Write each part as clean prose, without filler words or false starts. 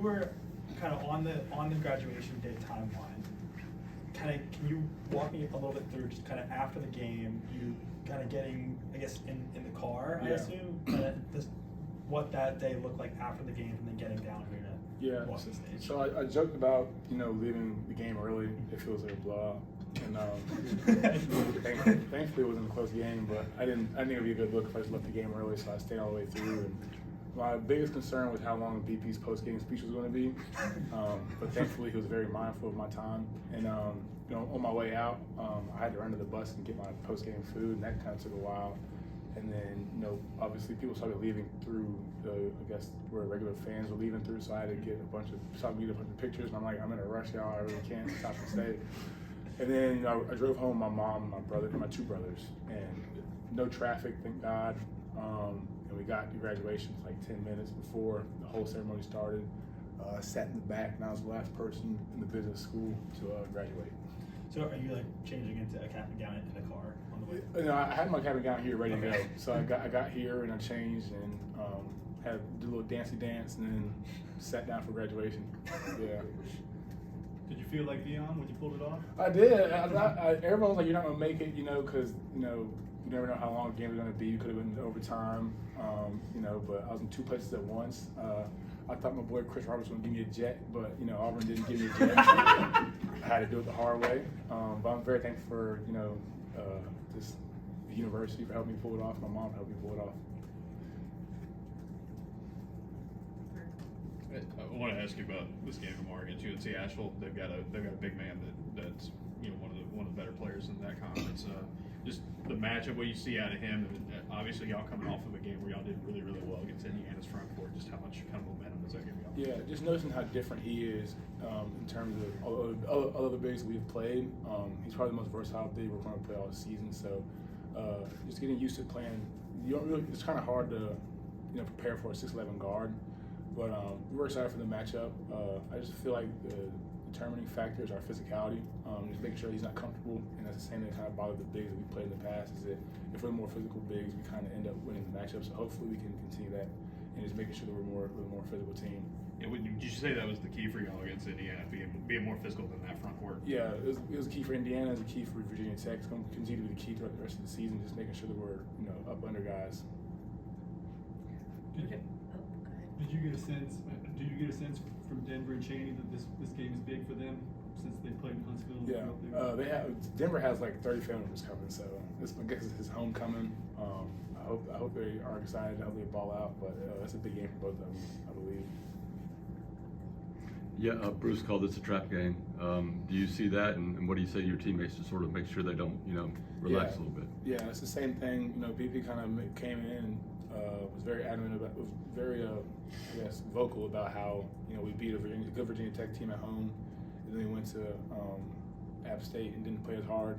you were kind of on the graduation day timeline, kind of can you walk me a little bit through just kind of after the game, you kind of getting, I guess, in the car, I assume, what that day looked like after the game and then getting down here to walk the stage? So I joked about, leaving the game early if it was a blowout. And thankfully it wasn't a close game, but I didn't think it would be a good look if I just left the game early, so I stayed all the way through. And my biggest concern was how long the VP's post-game speech was going to be, but thankfully he was very mindful of my time. And on my way out, I had to run to the bus and get my post-game food, and that kind of took a while. And then, obviously people started leaving through I guess where regular fans were leaving through, so I had to get a bunch of pictures, and I'm like, I'm in a rush, y'all, I really can't stop and stay. And then I drove home with my mom, my brother, and my two brothers, and no traffic, thank God. And we got to graduation like 10 minutes before the whole ceremony started. I sat in the back, and I was the last person in the business school to graduate. So are you like changing into a cap and gown in the car on the way? I had my cap and gown here ready to go. So I got here and I changed and did a little dancey dance and then sat down for graduation. Yeah. Did you feel like Dion when you pulled it off? I did. Everyone was like, "You're not gonna make it," because you never know how long the game was gonna be. You could have been overtime, But I was in two places at once. I thought my boy Chris Roberts was gonna give me a jet, but Auburn didn't give me a jet. I had to do it the hard way. But I'm very thankful for just the university for helping me pull it off. My mom helped me pull it off. I want to ask you about this game tomorrow against UNC Asheville. They've got a big man that's one of the better players in that conference. Just the matchup, what you see out of him, and obviously y'all coming off of a game where y'all did really, really well against Indiana's front court. Just how much kind of momentum does that give y'all? Yeah, just noticing how different he is in terms of all the bigs we've played. He's probably the most versatile big we're going to play all season. So just getting used to playing. It's kind of hard to prepare for a 6'11" guard. But we're excited for the matchup. I just feel like the determining factor is our physicality. Just making sure he's not comfortable, and that's the same thing that kind of bothered the bigs that we played in the past. Is that if we're more physical bigs, we kind of end up winning the matchup. So hopefully we can continue that, and just making sure that we're a more physical team. Yeah, did you say that was the key for y'all against Indiana, being more physical than that front court? Yeah, it was key for Indiana. It was a key for Virginia Tech. It's going to continue to be the key throughout the rest of the season. Just making sure that we're up under guys. Do you get a sense from Denver and Cheney that this game is big for them since they played in Huntsville? Yeah, Denver has like 30 family members coming, so I guess it's his homecoming. I hope they are excited. I hope they ball out, but that's a big game for both of them, I believe. Yeah, Bruce called this a trap game. Do you see that, and what do you say to your teammates to sort of make sure they don't, relax a little bit? Yeah, it's the same thing. BP kind of came in, was very adamant about, was very, vocal about how we beat a good Virginia Tech team at home, and then we went to App State and didn't play as hard.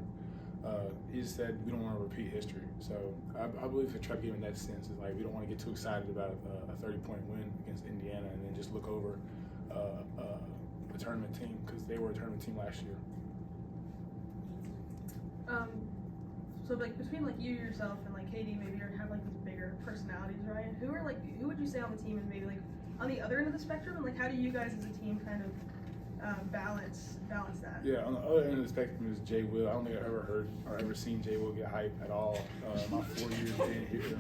He just said we don't want to repeat history. So I believe the trap game in that sense is like we don't want to get too excited about a 30-point win against Indiana and then just look over a tournament team because they were a tournament team last year. So between you yourself and KD, maybe you have these bigger personalities, right? Who would you say on the team is maybe on the other end of the spectrum, and how do you guys as a team kind of balance that? Yeah, on the other end of the spectrum is Jay Will. I don't think I've ever heard or ever seen Jay Will get hype at all. My 4 years being here,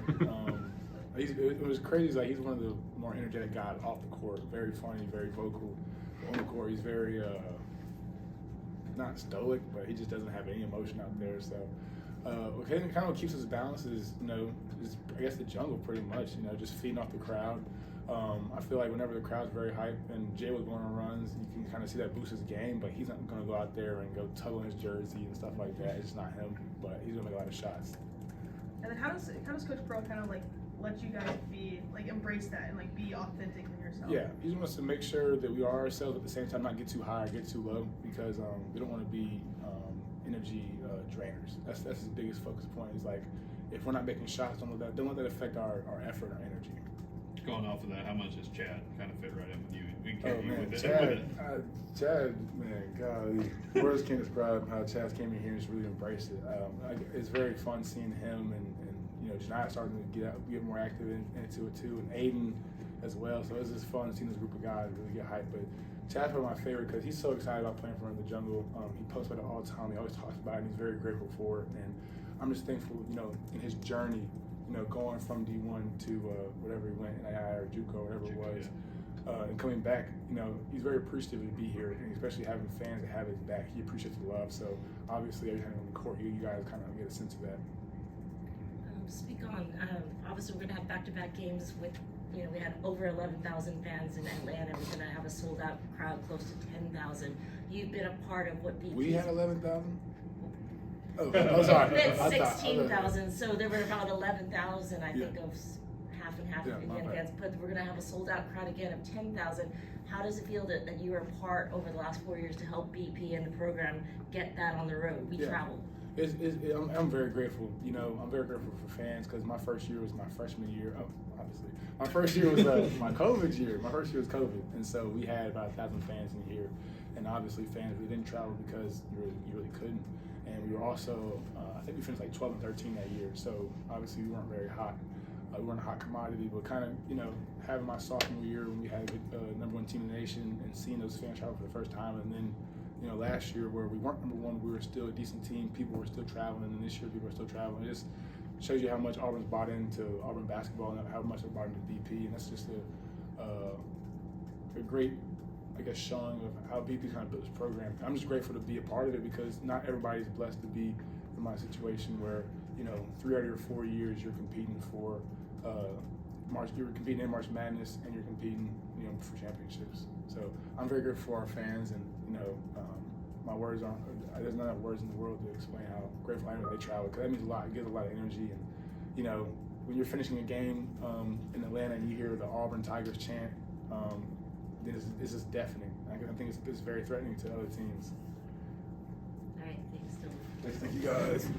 it was crazy. He's one of the more energetic guys off the court. Very funny, very vocal. On the court, he's very not stoic, but he just doesn't have any emotion out there. So what kind of keeps us balanced is is I guess the jungle pretty much. Just feeding off the crowd. I feel like whenever the crowd's very hyped and Jay was going on runs, you can kind of see that boosts his game, but he's not going to go out there and go tug on his jersey and stuff like that. It's just not him, but he's going to make a lot of shots. And then how does Coach Pearl kind of let you guys be embrace that and be authentic in yourself? Yeah, he just wants to make sure that we are ourselves at the same time, not get too high or get too low, because we don't want to be energy drainers. That's his biggest focus point. Is if we're not making shots, don't let that affect our effort, our energy. Going off of that, how much does Chad kind of fit right in with you? Chad, man, golly, words can't describe how Chad came in here and just really embraced it. It's very fun seeing him and Janiyah starting to get more active into it too. And Aiden as well. So it was just fun seeing this group of guys really get hyped. But Chad's probably my favorite because he's so excited about playing for him in the jungle. He posts about it all the time. He always talks about it, and he's very grateful for it. And I'm just thankful, in his journey, going from D1 to whatever he went, NAI or JUCO, whatever it was, and coming back, he's very appreciative to be here, and especially having fans that have his back. He appreciates the love. So obviously, every time on the court, you guys kind of get a sense of that. Speak on, obviously we're going to have back-to-back games with, we had over 11,000 fans in Atlanta. We're going to have a sold-out crowd close to 10,000. You've been a part of what BP. We had 11,000? Oh, sorry. We had 16,000, so there were about 11,000, I think, of half and half of Indiana fans. But we're going to have a sold-out crowd again of 10,000. How does it feel that you were a part over the last 4 years to help BP and the program get that on the road? We traveled. I'm very grateful. I'm very grateful for fans because my first year was my freshman year. Obviously, my first year was my COVID year. My first year was COVID, and so we had about 1,000 fans in here. And obviously, fans we didn't travel because you really couldn't. And we were also, I think we finished like 12 and 13 that year. So obviously, we weren't very hot. We weren't a hot commodity, but kind of, having my sophomore year when we had the #1 team in the nation and seeing those fans travel for the first time, and then. Last year where we weren't #1, we were still a decent team. People were still traveling, and this year people are still traveling. It just shows you how much Auburn's bought into Auburn basketball and how much they're bought into BP, and that's just a great, showing of how BP kind of built this program. I'm just grateful to be a part of it because not everybody's blessed to be in my situation where 3 out of your 4 years you're competing for you're competing in March Madness and you're competing for championships. So I'm very grateful for our fans, and my words aren't. There's not enough words in the world to explain how grateful I am that they travel, because that means a lot. It gives a lot of energy, and when you're finishing a game in Atlanta and you hear the Auburn Tigers chant, this is deafening. I think it's very threatening to other teams. All right, thanks, Dylan. Thank you guys.